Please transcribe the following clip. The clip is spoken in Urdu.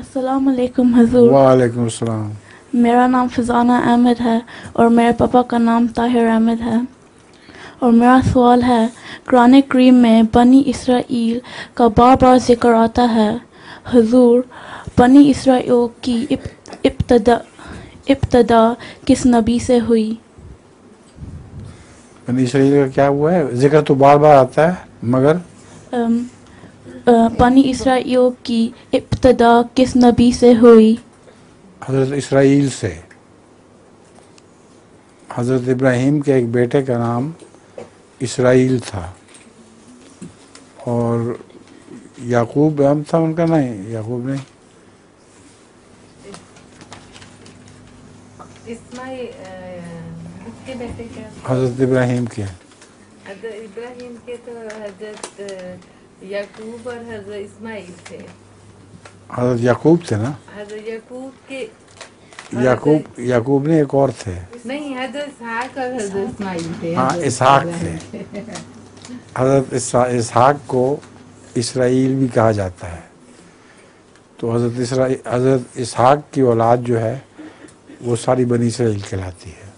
السلام علیکم حضور. وعلیکم السلام. میرا نام فضانہ احمد ہے اور میرے پاپا کا نام طاہر احمد ہے. اور میرا سوال ہے، قرآن کریم میں بنی اسرائیل کا بار بار ذکر آتا ہے. حضور، بنی اسرائیل کی ابتدا کس نبی سے ہوئی؟ بنی اسرائیل کا کیا ہوا ہے؟ ذکر تو بار بار آتا ہے مگر بنی اسرائیل کی ابتدا کس نبی سے ہوئی؟ حضرت اسرائیل سے. حضرت ابراہیم کے ایک بیٹے کا نام اسرائیل تھا اور یعقوب نام تھا ان کا. نہیں، یعقوب نہیں، اس کے بیٹے کیا تھے؟ حضرت ابراہیم کے. حضرت ابراہیم کے تو حضرت یعقوب اور حضرت اسماعیل تھے. حضرت یعقوب تھے نا. حضرت یعقوب کے یعقوب نے ایک اور تھے. نہیں، حضرت اسحاق اور حضرت اسماعیل تھے. ہاں، اسحاق تھے. حضرت اسحاق کو اسرائیل بھی کہا جاتا ہے. تو حضرت اسحاق کی اولاد جو ہے وہ ساری بنی اسرائیل کہلاتی ہے.